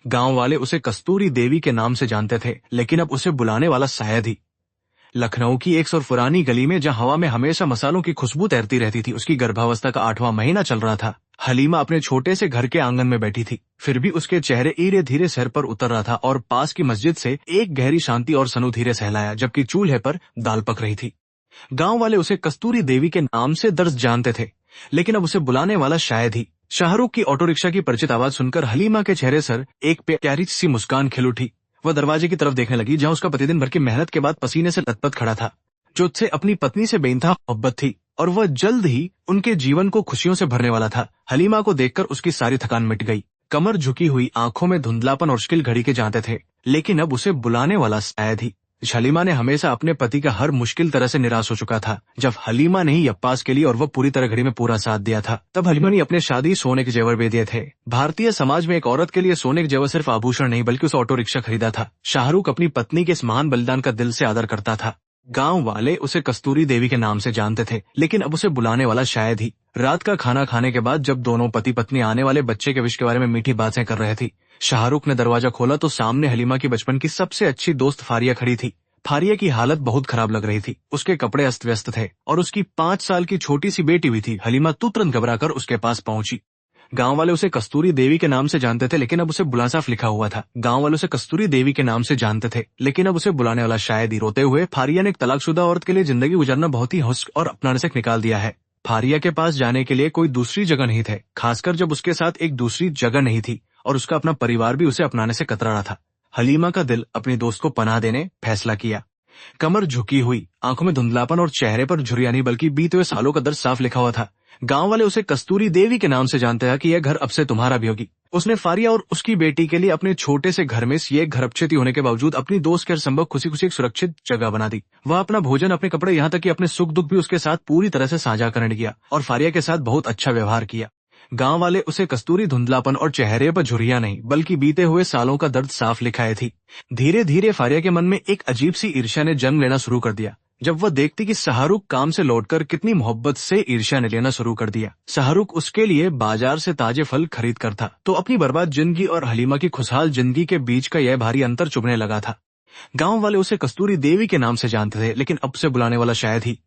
गांव वाले उसे कस्तूरी देवी के नाम से जानते थे, लेकिन अब उसे बुलाने वाला शायद ही। लखनऊ की एक पुरानी गली में जहां हवा में हमेशा मसालों की खुशबू तैरती रहती थी, उसकी गर्भावस्था का 8वां महीना चल रहा था। हलीमा अपने छोटे से घर के आंगन में बैठी थी, फिर भी उसके चेहरे धीरे धीरे सर पर उतर रहा था और पास की मस्जिद से एक गहरी शांति और सनू धीरे सहलाया, जबकि चूल्हे पर दाल पक रही थी। गांव वाले उसे कस्तूरी देवी के नाम से दर्ज जानते थे, लेकिन अब उसे बुलाने वाला शायद ही। शाहरुख की ऑटो रिक्शा की परिचित आवाज सुनकर हलीमा के चेहरे पर एक प्यारी सी मुस्कान खिल उठी। वह दरवाजे की तरफ देखने लगी, जहां उसका पति दिन भर की मेहनत के बाद पसीने से लथपथ खड़ा था, जो उससे अपनी पत्नी से बेइंतहा मोहब्बत थी और वह जल्द ही उनके जीवन को खुशियों से भरने वाला था। हलीमा को देखकर उसकी सारी थकान मिट गई। कमर झुकी हुई, आंखों में धुंधलापन और मुश्किल घड़ी के जानते थे, लेकिन अब उसे बुलाने वाला शायद ही। हलीमा ने हमेशा अपने पति का हर मुश्किल तरह से निराश हो चुका था। जब हलीमा ने ही अब्बास के लिए और वह पूरी तरह घड़ी में पूरा साथ दिया था, तब हलीमा ने अपने शादी सोने के जेवर बेच दिए थे। भारतीय समाज में एक औरत के लिए सोने के जेवर सिर्फ आभूषण नहीं, बल्कि उसे ऑटो रिक्शा खरीदा था। शाहरुख अपनी पत्नी के इस महान बलिदान का दिल से आदर करता था। गांव वाले उसे कस्तूरी देवी के नाम से जानते थे, लेकिन अब उसे बुलाने वाला शायद ही। रात का खाना खाने के बाद जब दोनों पति पत्नी आने वाले बच्चे के विश के बारे में मीठी बातें कर रहे थे, शाहरुख ने दरवाजा खोला तो सामने हलीमा की बचपन की सबसे अच्छी दोस्त फारिया खड़ी थी। फारिया की हालत बहुत खराब लग रही थी, उसके कपड़े अस्त व्यस्त थे और उसकी 5 साल की छोटी सी बेटी भी थी। हलीमा तुरंत घबराकर उसके पास पहुंची। गांव वाले उसे कस्तूरी देवी के नाम से जानते थे, लेकिन अब उसे बुलासाफ लिखा हुआ था। गांव वाले उसे कस्तूरी देवी के नाम से जानते थे, लेकिन अब उसे बुलाने वाला शायद ही। रोते हुए फारिया ने एक तलाकशुदा औरत के लिए जिंदगी गुजारना बहुत ही हुस्न और अपनाने से निकाल दिया है। फारिया के पास जाने के लिए कोई दूसरी जगह नहीं थे, खासकर जब उसके साथ एक दूसरी जगह नहीं थी और उसका अपना परिवार भी उसे अपनाने से कतरा रहा था। हलीमा का दिल अपनी दोस्त को पनाह देने फैसला किया। कमर झुकी हुई, आंखों में धुंधलापन और चेहरे पर झुर्रियां नहीं बल्कि बीते हुए सालों का दर्द साफ लिखा हुआ था। गांव वाले उसे कस्तूरी देवी के नाम से जानते हैं कि यह घर अब से तुम्हारा भी होगी। उसने फारिया और उसकी बेटी के लिए अपने छोटे से घर में ये घर अपचित होने के बावजूद अपनी दोस्त के हर संभव खुशी खुशी एक सुरक्षित जगह बना दी। वह अपना भोजन, अपने कपड़े, यहाँ तक कि अपने सुख दुख भी उसके साथ पूरी तरह से साझा करने किया और फारिया के साथ बहुत अच्छा व्यवहार किया। गांव वाले उसे कस्तूरी धुंधलापन और चेहरे पर झुर्रियां नहीं बल्कि बीते हुए सालों का दर्द साफ लिखाए थी। धीरे धीरे फारिया के मन में एक अजीब सी ईर्ष्या ने जन्म लेना शुरू कर दिया। जब वह देखती कि शाहरुख काम से लौटकर कितनी मोहब्बत से ईर्ष्या ने लेना शुरू कर दिया। शाहरुख उसके लिए बाजार से ताजे फल खरीद कर था, तो अपनी बर्बाद जिंदगी और हलीमा की खुशहाल जिंदगी के बीच का यह भारी अंतर चुभने लगा था। गांव वाले उसे कस्तूरी देवी के नाम से जानते थे, लेकिन अब से बुलाने वाला शायद ही।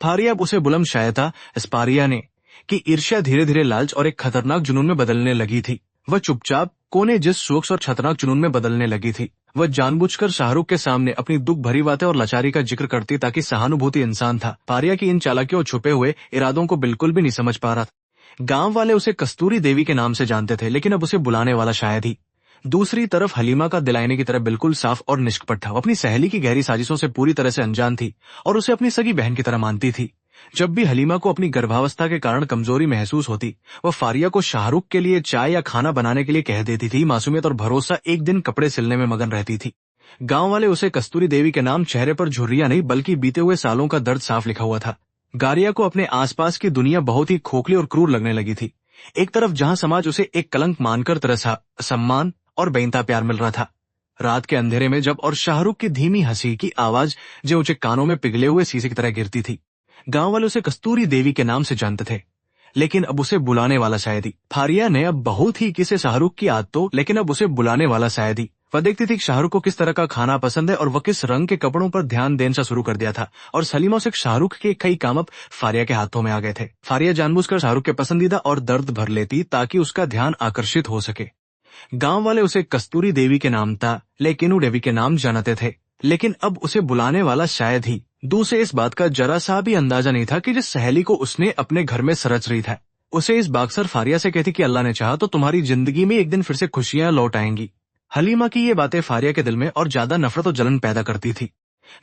फारिया अब उसे बुलंद शायता एस्पारिया ने कि ईर्ष्या धीरे धीरे लालच और एक खतरनाक जुनून में बदलने लगी थी। वह चुपचाप कोने जिस सूक्ष्म और खतरनाक जुनून में बदलने लगी थी। वह जानबूझकर शाहरुख के सामने अपनी दुख भरी बातें और लाचारी का जिक्र करती ताकि सहानुभूति इंसान था। फारिया की इन चालाकियों और छुपे हुए इरादों को बिल्कुल भी नहीं समझ पा रहा था। गांव वाले उसे कस्तूरी देवी के नाम से जानते थे, लेकिन अब उसे बुलाने वाला शायद ही। दूसरी तरफ हलीमा का दिल आईने की तरह बिल्कुल साफ और निष्कपट था। वो अपनी सहेली की गहरी साजिशों से पूरी तरह से अनजान थी और उसे अपनी सगी बहन की तरह मानती थी। जब भी हलीमा को अपनी गर्भावस्था के कारण कमजोरी महसूस होती, वह फारिया को शाहरुख के लिए चाय या खाना बनाने के लिए कह देती थी। मासूमियत और भरोसा एक दिन कपड़े सिलने में मगन रहती थी। गांव वाले उसे कस्तूरी देवी के नाम, चेहरे पर झुर्रियां नहीं बल्कि बीते हुए सालों का दर्द साफ लिखा हुआ था। गारिया को अपने आसपास की दुनिया बहुत ही खोखली और क्रूर लगने लगी थी। एक तरफ जहां समाज उसे एक कलंक मानकर तरसा, सम्मान और बेइंतहा प्यार मिल रहा था। रात के अंधेरे में जब और शाहरुख की धीमी हंसी की आवाज जो ऊंचे कानों में पिघले हुए शीशे की तरह गिरती थी। गांव वाले उसे कस्तूरी देवी के नाम से जानते थे, लेकिन अब उसे बुलाने वाला शायद ही। फारिया ने अब बहुत ही किसे शाहरुख की आदतों, लेकिन अब उसे बुलाने वाला शायद ही। वह देखती थी कि शाहरुख को किस तरह का खाना पसंद है और वह किस रंग के कपड़ों पर ध्यान देना शुरू कर दिया था। और सलीमा से शाहरुख के कई काम अब फारिया के हाथों में आ गए थे। फारिया जानबूझकर शाहरुख के पसंदीदा और दर्द भर लेती ताकि उसका ध्यान आकर्षित हो सके। गांव वाले उसे कस्तूरी देवी के नाम था, लेकिन देवी के नाम जानते थे, लेकिन अब उसे बुलाने वाला शायद ही। दूसरे इस बात का जरा सा भी अंदाजा नहीं था कि जिस सहेली को उसने अपने घर में सरच रही था, उसे इस बाक्सर फारिया से कहती कि अल्लाह ने चाहा तो तुम्हारी जिंदगी में एक दिन फिर से खुशियां लौट आएंगी। हलीमा की ये बातें फारिया के दिल में और ज्यादा नफरत और जलन पैदा करती थी।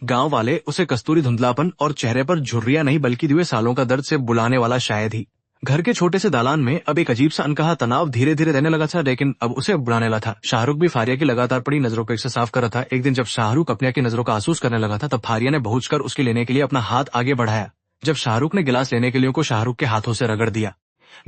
गांव वाले उसे कस्तूरी धुंधलापन और चेहरे पर झुर्रियां नहीं बल्कि दिए सालों का दर्द से बुलाने वाला शायद ही। घर के छोटे से दालान में अब एक अजीब सा अनकहा तनाव धीरे धीरे रहने लगा था, लेकिन अब उसे बुलाने लगा था। शाहरुख भी फारिया की लगातार पड़ी नजरों को एक से साफ कर रहा था। एक दिन जब शाहरुख अपने की नजरों का आसूस करने लगा था, तब फारिया ने पहुंचकर उसके लेने के लिए अपना हाथ आगे बढ़ाया। जब शाहरुख ने गिलास लेने के लिए को शाहरुख के हाथों से रगड़ दिया।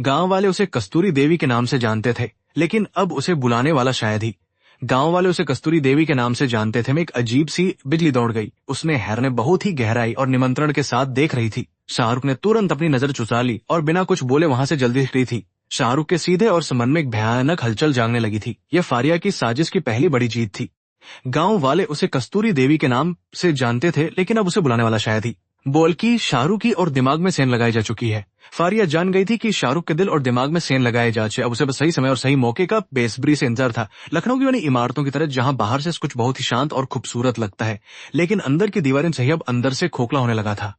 गांव वाले उसे कस्तूरी देवी के नाम से जानते थे, लेकिन अब उसे बुलाने वाला शायद ही। गांव वाले उसे कस्तूरी देवी के नाम से जानते थे। में एक अजीब सी बिजली दौड़ गई। उसने हैरने बहुत ही गहराई और निमंत्रण के साथ देख रही थी। शाहरुख ने तुरंत अपनी नजर चुरा ली और बिना कुछ बोले वहां से जल्दी निकली थी। शाहरुख के सीधे और मन में एक भयानक हलचल जागने लगी थी। यह फारिया की साजिश की पहली बड़ी जीत थी। गांव वाले उसे कस्तूरी देवी के नाम से जानते थे, लेकिन अब उसे बुलाने वाला शायद ही। बोल की शाहरुख की और दिमाग में सेंध लगाई जा चुकी है। फारिया जान गई थी कि शाहरुख के दिल और दिमाग में सेंध लगाए जा चुके। अब उसे बस सही समय और सही मौके का बेसब्री से इंतजार था। लखनऊ की बनी इमारतों की तरह, जहां बाहर से कुछ बहुत ही शांत और खूबसूरत लगता है, लेकिन अंदर की दीवारें सही अब अंदर से खोखला होने लगा था।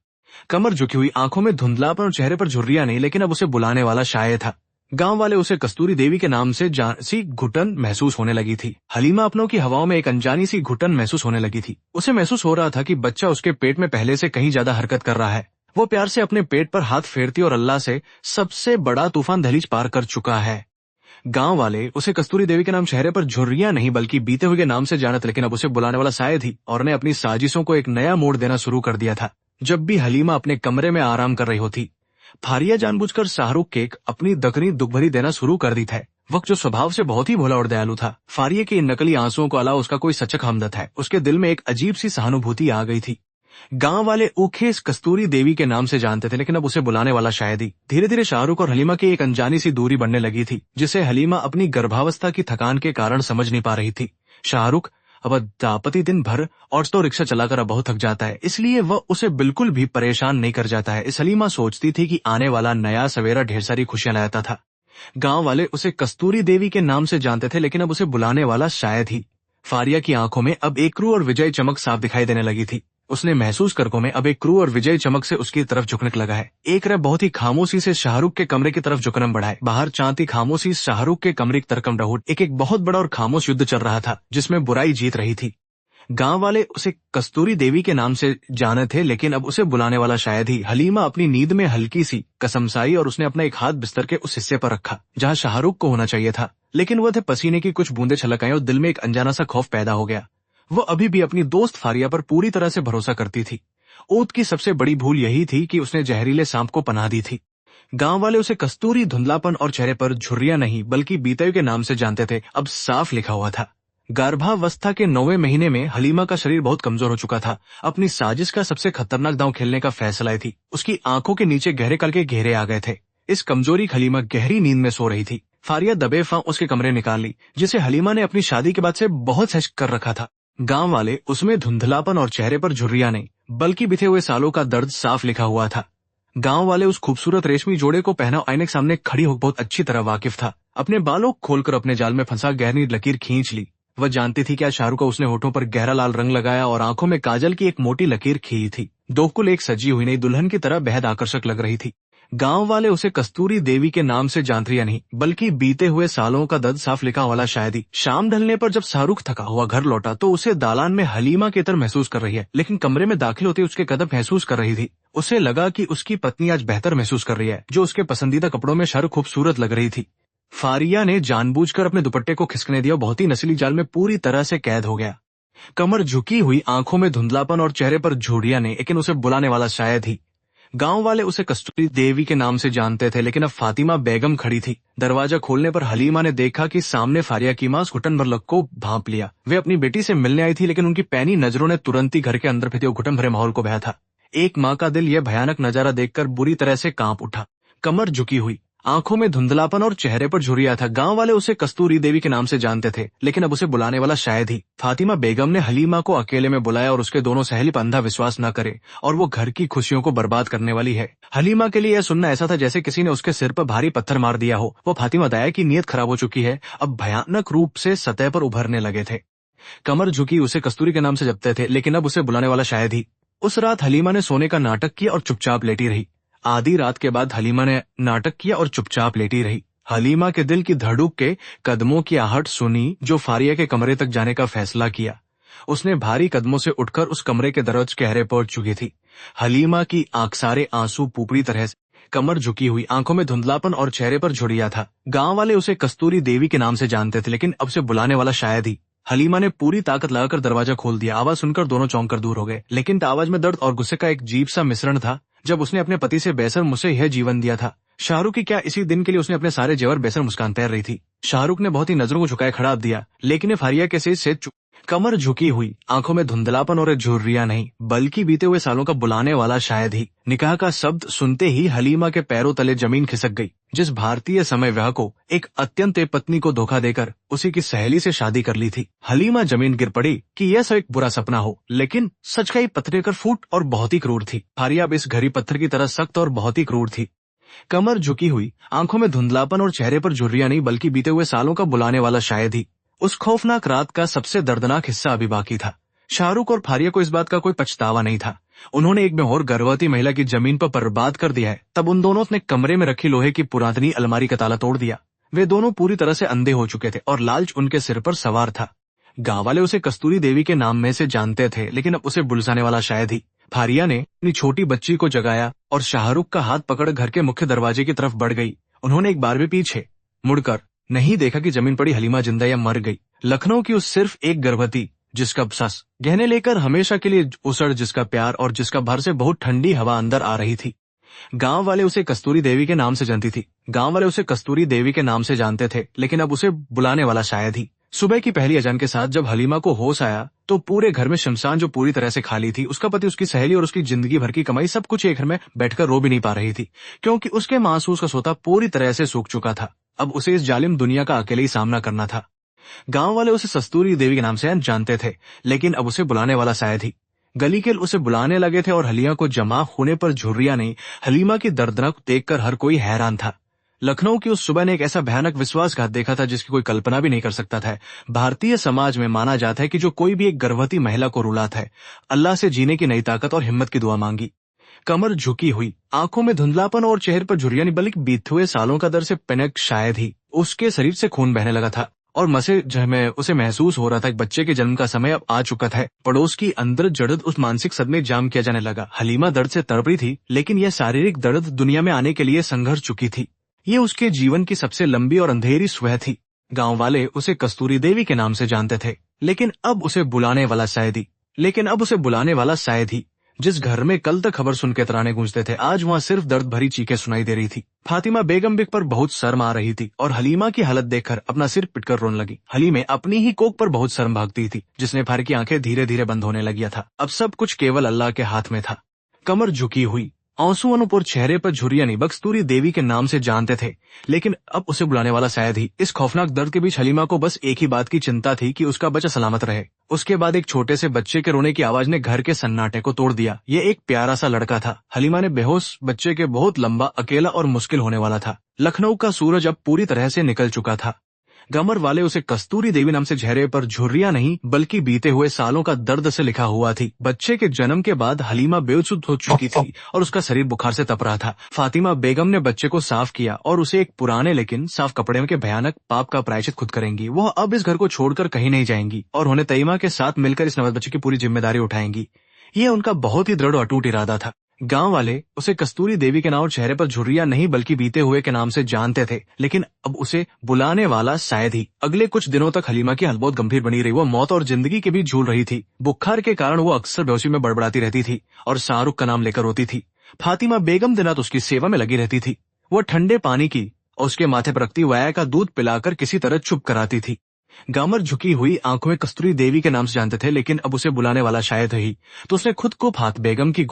कमर झुकी हुई, आंखों में धुंधलापन और चेहरे पर झुर्रियां नहीं, लेकिन अब उसे बुलाने वाला शायद था। गांव वाले उसे कस्तूरी देवी के नाम से सी घुटन महसूस होने लगी थी। हलीमा अपनों की हवाओं में एक अनजानी सी घुटन महसूस होने लगी थी। उसे महसूस हो रहा था कि बच्चा उसके पेट में पहले से कहीं ज्यादा हरकत कर रहा है। वो प्यार से अपने पेट पर हाथ फेरती और अल्लाह से सबसे बड़ा तूफान दहलीज पार कर चुका है। गांव वाले उसे कस्तूरी देवी के नाम चेहरे पर झुर्रियां नहीं बल्कि बीते हुए के नाम से जानत, लेकिन अब उसे बुलाने वाला शायद ही, और ने अपनी साजिशों को एक नया मोड़ देना शुरू कर दिया था। जब भी हलीमा अपने कमरे में आराम कर रही होती, फारिया जानबूझकर शाहरुख केक अपनी दखनी दुखभरी देना शुरू कर दी था। वक्त जो स्वभाव से बहुत ही भोला और दयालु था, फारिया के इन नकली आंसुओं को अलावा उसका कोई सचक हमदर्द है। उसके दिल में एक अजीब सी सहानुभूति आ गई थी। गांव वाले उखे कस्तूरी देवी के नाम से जानते थे, लेकिन अब उसे बुलाने वाला शायद ही। धीरे धीरे शाहरुख और हलीमा की एक अनजानी सी दूरी बढ़ने लगी थी, जिसे हलीमा अपनी गर्भावस्था की थकान के कारण समझ नहीं पा रही थी। शाहरुख अब दापति दिन भर ऑटो रिक्शा चलाकर अब बहुत थक जाता है, इसलिए वह उसे बिल्कुल भी परेशान नहीं कर जाता है। इस हलीमा सोचती थी कि आने वाला नया सवेरा ढेर सारी खुशियां लाता था। गांव वाले उसे कस्तूरी देवी के नाम से जानते थे, लेकिन अब उसे बुलाने वाला शायद ही। फारिया की आंखों में अब एक क्रू और विजय चमक साफ दिखाई देने लगी थी। उसने महसूस करको में अब एक क्रू और विजय चमक से उसकी तरफ झुकने लगा है। एक रह बहुत ही खामोशी से शाहरुख के कमरे की तरफ झुकना बढ़ा है। बाहर चांती खामोशी शाहरुख के कमरे की तरकम रहो। एक बहुत बड़ा और खामोश युद्ध चल रहा था, जिसमें बुराई जीत रही थी। गांव वाले उसे कस्तूरी देवी के नाम से जाने थे, लेकिन अब उसे बुलाने वाला शायद ही। हलीमा अपनी नींद में हल्की सी कसमसाई और उसने अपना एक हाथ बिस्तर के उस हिस्से पर रखा जहां शाहरुख को होना चाहिए था, लेकिन वह थे पसीने की कुछ बूंदे छलक आई और दिल में एक अनजाना सा खौफ पैदा हो गया। वो अभी भी अपनी दोस्त फारिया पर पूरी तरह से भरोसा करती थी। ओत की सबसे बड़ी भूल यही थी कि उसने जहरीले सांप को पनाह दी थी। गांव वाले उसे कस्तूरी धुंधलापन और चेहरे पर झुर्रियां नहीं बल्कि बीते के नाम से जानते थे। अब साफ लिखा हुआ था। गर्भावस्था के 9वें महीने में हलीमा का शरीर बहुत कमजोर हो चुका था। अपनी साजिश का सबसे खतरनाक दांव खेलने का फैसला थी। उसकी आंखों के नीचे गहरे कल के घेरे आ गए थे। इस कमजोरी हलीमा गहरी नींद में सो रही थी। फारिया दबे फां उसके कमरे निकाल ली, जिसे हलीमा ने अपनी शादी के बाद से बहुत सहज कर रखा था। गांव वाले उसमें धुंधलापन और चेहरे पर झुर्रियां नहीं बल्कि बीते हुए सालों का दर्द साफ लिखा हुआ था। गांव वाले उस खूबसूरत रेशमी जोड़े को पहना आईने के सामने खड़ी हो बहुत अच्छी तरह वाकिफ था। अपने बालों खोलकर अपने जाल में फंसा गहरी लकीर खींच ली। वह जानती थी क्या शाहरुख को उसने होठों पर गहरा लाल रंग लगाया और आंखों में काजल की एक मोटी लकीर खींची थी। दोकुल एक सजी हुई नई दुल्हन की तरह बेहद आकर्षक लग रही थी। गांव वाले उसे कस्तूरी देवी के नाम से जानती नहीं बल्कि बीते हुए सालों का दर्द साफ लिखा वाला शायद ही। शाम ढलने पर जब शाहरुख थका हुआ घर लौटा तो उसे दालान में हलीमा की तरह महसूस कर रही है, लेकिन कमरे में दाखिल होते उसके कदम महसूस कर रही थी। उसे लगा कि उसकी पत्नी आज बेहतर महसूस कर रही है। जो उसके पसंदीदा कपड़ों में शाहरुख खूबसूरत लग रही थी। फारिया ने जानबूझकर अपने दुपट्टे को खिसकने दिया। बहुत ही नस्ली जाल में पूरी तरह से कैद हो गया। कमर झुकी हुई, आंखों में धुंधलापन और चेहरे पर झुर्रियां ने, लेकिन उसे बुलाने वाला शायद ही। गांव वाले उसे कस्तूरी देवी के नाम से जानते थे, लेकिन अब फातिमा बेगम खड़ी थी। दरवाजा खोलने पर हलीमा ने देखा कि सामने फारिया की मां घुटन भर लग को भांप लिया। वे अपनी बेटी से मिलने आई थी, लेकिन उनकी पैनी नजरों ने तुरंत ही घर के अंदर फैले घुटन भरे माहौल को बहा था। एक माँ का दिल यह भयानक नजारा देखकर बुरी तरह से कांप उठा। कमर झुकी हुई, आंखों में धुंधलापन और चेहरे पर झुर्रियां था। गांव वाले उसे कस्तूरी देवी के नाम से जानते थे, लेकिन अब उसे बुलाने वाला शायद ही। फातिमा बेगम ने हलीमा को अकेले में बुलाया और उसके दोनों सहेली पर अंधा विश्वास न करे और वो घर की खुशियों को बर्बाद करने वाली है। हलीमा के लिए यह सुनना ऐसा था जैसे किसी ने उसके सिर पर भारी पत्थर मार दिया हो। वो फातिमा दया की नीयत खराब हो चुकी है, अब भयानक रूप से सतह पर उभरने लगे थे। कमर झुकी उसे कस्तूरी के नाम से जपते थे, लेकिन अब उसे बुलाने वाला शायद ही। उस रात हलीमा ने सोने का नाटक किया और चुपचाप लेटी रही। आधी रात के बाद हलीमा ने नाटक किया और चुपचाप लेटी रही। हलीमा के दिल की धड़ुक के कदमों की आहट सुनी जो फारिया के कमरे तक जाने का फैसला किया। उसने भारी कदमों से उठकर उस कमरे के दरवाजे गहरे पहुंच चुकी थी। हलीमा की आंखसारे आंसू पूरी तरह से, कमर झुकी हुई, आंखों में धुंधलापन और चेहरे पर झुर्रियां था। गांव वाले उसे कस्तूरी देवी के नाम से जानते थे, लेकिन अब से बुलाने वाला शायद ही। हलीमा ने पूरी ताकत लगाकर दरवाजा खोल दिया। आवाज सुनकर दोनों चौंक कर दूर हो गए, लेकिन आवाज में दर्द और गुस्से का एक अजीब सा मिश्रण था। जब उसने अपने पति से बेसर मुझसे यह जीवन दिया था, शाहरुख की क्या इसी दिन के लिए उसने अपने सारे जेवर बेसर मुस्कान तैर रही थी। शाहरुख ने बहुत ही नजरों को झुकाए खड़ा दिया, लेकिन फारिया के से कमर झुकी हुई, आंखों में धुंधलापन और झुर्रियां नहीं बल्कि बीते हुए सालों का बुलाने वाला शायद ही। निकाह का शब्द सुनते ही हलीमा के पैरों तले जमीन खिसक गई। जिस भारतीय समय विवाह को एक अत्यंत पत्नी को धोखा देकर उसी की सहेली से शादी कर ली थी, हलीमा जमीन गिर पड़ी कि यह सब एक बुरा सपना हो, लेकिन सच का ही पत्थर कर फूट और बहुत ही क्रूर थी। फारिया अब इस घड़ी पत्थर की तरह सख्त और बहुत ही क्रूर थी। कमर झुकी हुई, आंखों में धुंधलापन और चेहरे पर झुर्रियां नहीं बल्कि बीते हुए सालों का बुलाने वाला शायद ही। उस खौफनाक रात का सबसे दर्दनाक हिस्सा अभी बाकी था। शाहरुख और फारिया को इस बात का कोई पछतावा नहीं था। उन्होंने एक में और गर्भवती महिला की जमीन पर बर्बाद कर दिया है। तब उन दोनों ने कमरे में रखी लोहे की पुरानी अलमारी का ताला तोड़ दिया। वे दोनों पूरी तरह से अंधे हो चुके थे और लालच उनके सिर पर सवार था। गांव वाले उसे कस्तूरी देवी के नाम में से जानते थे, लेकिन अब उसे बुलसाने वाला शायद ही। फारिया ने अपनी छोटी बच्ची को जगाया और शाहरुख का हाथ पकड़ घर के मुख्य दरवाजे की तरफ बढ़ गई। उन्होंने एक बार भी पीछे मुड़कर नहीं देखा कि जमीन पड़ी हलीमा जिंदा या मर गई। लखनऊ की उस सिर्फ एक गर्भवती, जिसका सस गहने लेकर हमेशा के लिए उसड़, जिसका प्यार और जिसका भर से बहुत ठंडी हवा अंदर आ रही थी। गांव वाले उसे कस्तूरी देवी के नाम से जानती थी। गांव वाले उसे कस्तूरी देवी के नाम से जानते थे, लेकिन अब उसे बुलाने वाला शायद ही। सुबह की पहली अजान के साथ जब हलीमा को होश आया तो पूरे घर में शमशान जो पूरी तरह से खाली थी, उसका पति, उसकी सहेली और उसकी जिंदगी भर की कमाई सब कुछ एक घर में बैठकर रो भी नहीं पा रही थी, क्योंकि उसके मासूस का सोता पूरी तरह से सूख चुका था। अब उसे इस जालिम दुनिया का अकेले ही सामना करना था। गांव वाले उसे कस्तूरी देवी के नाम से जानते थे, लेकिन अब उसे बुलाने वाला शायद ही। गली के उसे बुलाने लगे थे और हलिया को जमा होने पर झुर्रियां नहीं, हलीमा की दर्दनाक देखकर हर कोई हैरान था। लखनऊ की उस सुबह ने एक ऐसा भयानक विश्वासघात देखा था जिसकी कोई कल्पना भी नहीं कर सकता था। भारतीय समाज में माना जाता है कि जो कोई भी एक गर्भवती महिला को रुलाता है, अल्लाह से जीने की नई ताकत और हिम्मत की दुआ मांगी। कमर झुकी हुई, आंखों में धुंधलापन और चेहरे पर झुर्रियां नहीं बल्कि बीते हुए सालों का दर्द से पनक शायद ही। उसके शरीर से खून बहने लगा था और उसे महसूस हो रहा था कि बच्चे के जन्म का समय अब आ चुका था। पड़ोस की अंदर जड़द उस मानसिक सदमे जाम किया जाने लगा। हलीमा दर्द से तड़प रही थी, लेकिन यह शारीरिक दर्द दुनिया में आने के लिए संघर्ष चुकी थी। ये उसके जीवन की सबसे लंबी और अंधेरी सुबह थी। गांव वाले उसे कस्तूरी देवी के नाम से जानते थे, लेकिन अब उसे बुलाने वाला शायद ही। जिस घर में कल तक खबर सुन के तराने गूंजते थे, आज वहाँ सिर्फ दर्द भरी चीखें सुनाई दे रही थी। फातिमा बेगम पर बहुत शर्म आ रही थी और हलीमा की हालत देखकर अपना सिर पिटकर रोने लगी। हलीमे अपनी ही कोख पर बहुत शर्म भागती थी, जिसने फार की आंखें धीरे धीरे बंद होने लगी था। अब सब कुछ केवल अल्लाह के हाथ में था। कमर झुकी हुई, आंसू अनुपुर चेहरे पर झुर्रियां नहीं कस्तूरी देवी के नाम से जानते थे, लेकिन अब उसे बुलाने वाला शायद ही। इस खौफनाक दर्द के बीच हलीमा को बस एक ही बात की चिंता थी कि उसका बच्चा सलामत रहे। उसके बाद एक छोटे से बच्चे के रोने की आवाज ने घर के सन्नाटे को तोड़ दिया। ये एक प्यारा सा लड़का था। हलीमा ने बेहोश बच्चे के बहुत लंबा, अकेला और मुश्किल होने वाला था। लखनऊ का सूरज अब पूरी तरह से निकल चुका था। गमर वाले उसे कस्तूरी देवी नाम से चेहरे पर झुर्रियां नहीं बल्कि बीते हुए सालों का दर्द से लिखा हुआ थी। बच्चे के जन्म के बाद हलीमा बेहोश हो चुकी थी और उसका शरीर बुखार से तप रहा था। फातिमा बेगम ने बच्चे को साफ किया और उसे एक पुराने लेकिन साफ कपड़े के भयानक पाप का प्रायश्चित खुद करेंगी। वह अब इस घर को छोड़कर कहीं नहीं जाएंगी और उन्हें तईमा के साथ मिलकर इस नवजात बच्चे की पूरी जिम्मेदारी उठाएंगी। ये उनका बहुत ही दृढ़ और अटूट इरादा था। गांव वाले उसे कस्तूरी देवी के नाम और चेहरे पर झुर्रियां नहीं बल्कि बीते हुए के नाम से जानते थे, लेकिन अब उसे बुलाने वाला शायद ही। अगले कुछ दिनों तक हलीमा की हालत बहुत गंभीर बनी रही। वो मौत और जिंदगी के बीच झूल रही थी। बुखार के कारण वो अक्सर बेहोशी में बड़बड़ाती रहती थी और शाहरुख का नाम लेकर रोती थी। फातिमा बेगम दिनात उसकी सेवा में लगी रहती थी। वो ठंडे पानी की और उसके माथे पर रखती वाया का दूध पिलाकर किसी तरह चुप कराती थी। गामर झुकी हुई आंखों में कस्तूरी देवी के नाम से जानते थे, लेकिन अब उसे बुलाने वाला शायद ही। तो उसने खुद को फात बेगम की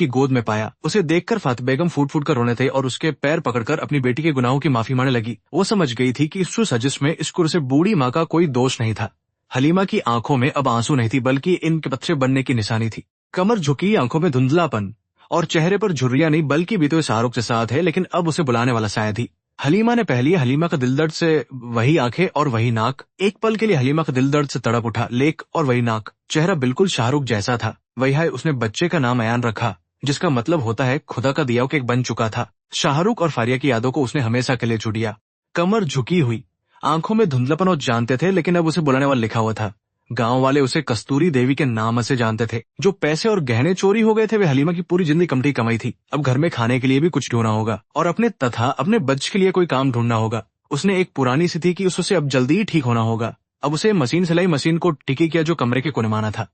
गोद में पाया। उसे देखकर फात बेगम फूट फूट कर रोने थे और उसके पैर पकड़कर अपनी बेटी के गुनाहों की माफी मांगने लगी। वो समझ गई थी कि इस सजिश में इस कुर से बूढ़ी माँ का कोई दोष नहीं था। हलीमा की आंखों में अब आंसू नहीं थी बल्कि इनके पत्थर बनने की निशानी थी। कमर झुकी, आंखों में धुंधलापन और चेहरे पर झुर्रियां नहीं बल्कि बीते हुए शाहरुख के साथ है, लेकिन अब उसे बुलाने वाला शायद ही। हलीमा ने पहली हलीमा का दिल दर्द से वही आंखें और वही नाक। एक पल के लिए हलीमा का दिल दर्द से तड़प उठा। लेक और वही नाक, चेहरा बिल्कुल शाहरुख जैसा था। वही है, उसने बच्चे का नाम अयान रखा, जिसका मतलब होता है खुदा का दिया केक बन चुका था। शाहरुख और फारिया की यादों को उसने हमेशा के लिए छुड़िया। कमर झुकी हुई, आंखों में धुंधलापन और जानते थे, लेकिन अब उसे बुलाने वाला लिखा हुआ था। गांव वाले उसे कस्तूरी देवी के नाम से जानते थे। जो पैसे और गहने चोरी हो गए थे वे हलीमा की पूरी जिंदगी कमटी कमाई थी। अब घर में खाने के लिए भी कुछ ढूंढना होगा और अपने बच्चे के लिए कोई काम ढूंढना होगा। उसने एक पुरानी सी थी कि उससे अब जल्दी ही ठीक होना होगा। अब उसे मशीन सिलाई मशीन को टिकी किया जो कमरे के कोने माना था।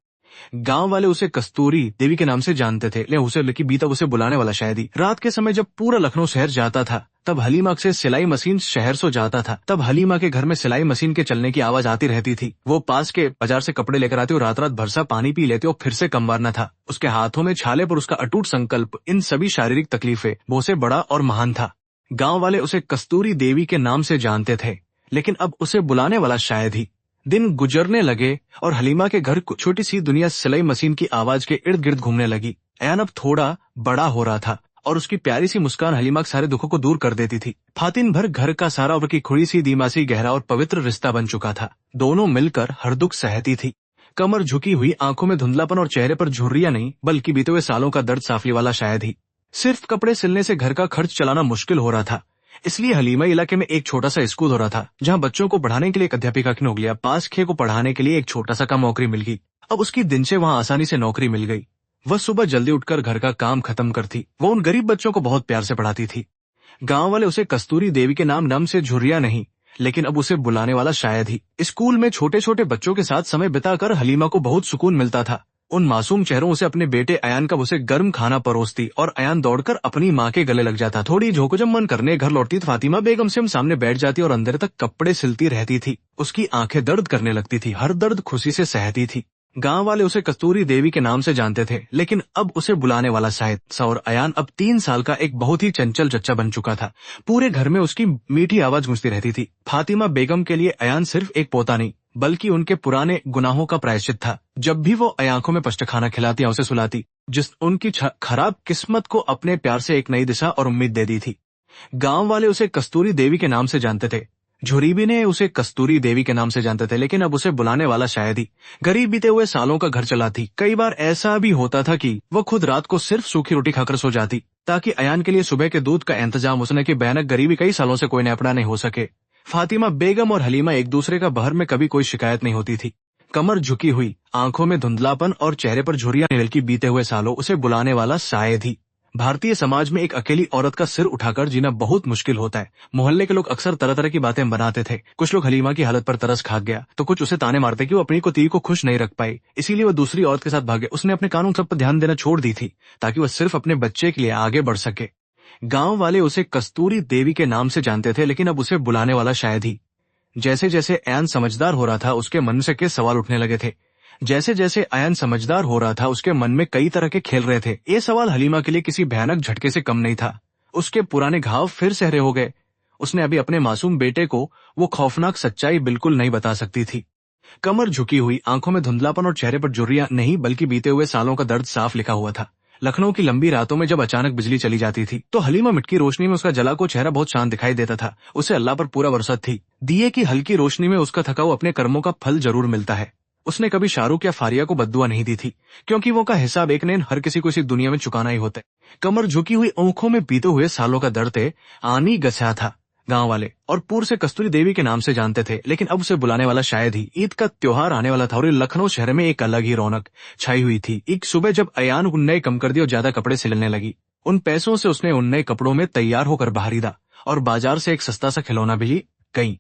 गांव वाले उसे कस्तूरी देवी के नाम से जानते थे, लेकिन बीता उसे बुलाने वाला शायद ही। रात के समय जब पूरा लखनऊ शहर जाता था, तब हलीमा से सिलाई मशीन शहर सो जाता था। तब हलीमा के घर में सिलाई मशीन के चलने की आवाज आती रहती थी। वो पास के बाजार से कपड़े लेकर आती और रात रात भरसा पानी पी लेते और फिर से कम मारना था। उसके हाथों में छाले पर उसका अटूट संकल्प इन सभी शारीरिक तकलीफें वो से बड़ा और महान था। गांव वाले उसे कस्तूरी देवी के नाम से जानते थे, लेकिन अब उसे बुलाने वाला शायद ही। दिन गुजरने लगे और हलीमा के घर छोटी सी दुनिया सिलाई मशीन की आवाज के इर्द गिर्द घूमने लगी। अयान अब थोड़ा बड़ा हो रहा था और उसकी प्यारी सी मुस्कान हलीमा के सारे दुखों को दूर कर देती थी। फातिन भर घर का सारा और की खुड़ी सी दीमासी गहरा और पवित्र रिश्ता बन चुका था। दोनों मिलकर हर दुख सहती थी। कमर झुकी हुई, आंखों में धुंधलापन और चेहरे पर झुर्रियां नहीं बल्कि बीते हुए सालों का दर्द साफली वाला शायद ही। सिर्फ कपड़े सिलने से घर का खर्च चलाना मुश्किल हो रहा था, इसलिए हलीमा इलाके में एक छोटा सा स्कूल हो रहा था, जहां बच्चों को पढ़ाने के लिए एक अध्यापिका की नौकरी, पास खे को पढ़ाने के लिए एक छोटा सा कम नौकरी मिल गई। अब उसकी दिन से वहां आसानी से नौकरी मिल गई। वह सुबह जल्दी उठकर घर का काम खत्म करती। वो उन गरीब बच्चों को बहुत प्यार से पढ़ाती थी। गांव वाले उसे कस्तूरी देवी के नाम से झुर्रिया नहीं, लेकिन अब उसे बुलाने वाला शायद ही। स्कूल में छोटे छोटे बच्चों के साथ समय बिताकर हलीमा को बहुत सुकून मिलता था। उन मासूम चेहरों से अपने बेटे अयान का उसे गर्म खाना परोसती और अयान दौड़कर अपनी माँ के गले लग जाता। थोड़ी झोंको जब मन करने घर लौटती तो फातिमा बेगम से हम सामने बैठ जाती और अंदर तक कपड़े सिलती रहती थी। उसकी आंखें दर्द करने लगती थी, हर दर्द खुशी से सहती थी। गांव वाले उसे कस्तूरी देवी के नाम से जानते थे, लेकिन अब उसे बुलाने वाला शायद और अयान अब 3 साल का एक बहुत ही चंचल चच्चा बन चुका था। पूरे घर में उसकी मीठी आवाज गूंजती रहती थी। फातिमा बेगम के लिए अयान सिर्फ एक पोता नहीं बल्कि उनके पुराने गुनाहों का प्रायश्चित था। जब भी वो आंखों में पष्ट खाना खिलाती या उसे सुलाती, जिस उनकी खराब किस्मत को अपने प्यार से एक नई दिशा और उम्मीद दे दी थी। गांव वाले उसे कस्तूरी देवी के नाम से जानते थे। झुरीबी ने उसे कस्तूरी देवी के नाम से जानते थे, लेकिन अब उसे बुलाने वाला शायद ही। गरीब बीते हुए सालों का घर चलाती। कई बार ऐसा भी होता था कि वह खुद रात को सिर्फ सूखी रोटी खाकर सो जाती, ताकि अयान के लिए सुबह के दूध का इंतजाम। उसने की भयानक गरीबी कई सालों से कोई नेपड़ा नहीं हो सके। फातिमा बेगम और हलीमा एक दूसरे का बहर में कभी कोई शिकायत नहीं होती थी। कमर झुकी हुई, आंखों में धुंधलापन और चेहरे पर झुर्रियां निकल की बीते हुए सालों उसे बुलाने वाला शायद ही। भारतीय समाज में एक अकेली औरत का सिर उठाकर जीना बहुत मुश्किल होता है। मोहल्ले के लोग अक्सर तरह तरह की बातें बनाते थे। कुछ लोग हलीमा की हालत पर तरस खा गया तो कुछ उसे ताने मारते कि वो अपनी को तीर को खुश नहीं रख पाई, इसीलिए वो दूसरी औरत के साथ भागे। उसने अपने कानून सब पर ध्यान देना छोड़ दी थी ताकि वह सिर्फ अपने बच्चे के लिए आगे बढ़ सके। गांव वाले उसे कस्तूरी देवी के नाम से जानते थे, लेकिन अब उसे बुलाने वाला शायद ही। जैसे जैसे अयान समझदार हो रहा था, उसके मन से के सवाल उठने लगे थे। जैसे जैसे अयान समझदार हो रहा था, उसके मन में कई तरह के खेल रहे थे। ये सवाल हलीमा के लिए किसी भयानक झटके से कम नहीं था। उसके पुराने घाव फिर से हरे हो गए। उसने अभी अपने मासूम बेटे को वो खौफनाक सच्चाई बिल्कुल नहीं बता सकती थी। कमर झुकी हुई, आंखों में धुंधलापन और चेहरे पर झुर्रियां नहीं बल्कि बीते हुए सालों का दर्द साफ लिखा हुआ था। लखनऊ की लंबी रातों में जब अचानक बिजली चली जाती थी तो हलीमा मिटकी रोशनी में उसका जला को चेहरा बहुत शांत दिखाई देता था। उसे अल्लाह पर पूरा भरोसा थी। दिए की हल्की रोशनी में उसका थका हुआ अपने कर्मों का फल जरूर मिलता है। उसने कभी शाहरुख या फारिया को बद्दुआ नहीं दी थी, क्योंकि वो का हिसाब एक ने हर किसी को इसी दुनिया में चुकाना ही होता है। कमर झुकी हुई, आंखों में बीते हुए सालों का दर्द आनी गछा था। गांव वाले और पूर्व से कस्तूरी देवी के नाम से जानते थे, लेकिन अब उसे बुलाने वाला शायद ही। ईद का त्योहार आने वाला था और लखनऊ शहर में एक अलग ही रौनक छाई हुई थी। एक सुबह जब अयान उन नए कम कर दी और ज्यादा कपड़े सिलने लगी, उन पैसों से उसने उन नए कपड़ों में तैयार होकर बाहर दा और बाजार से एक सस्ता सा खिलौना भी ली गई।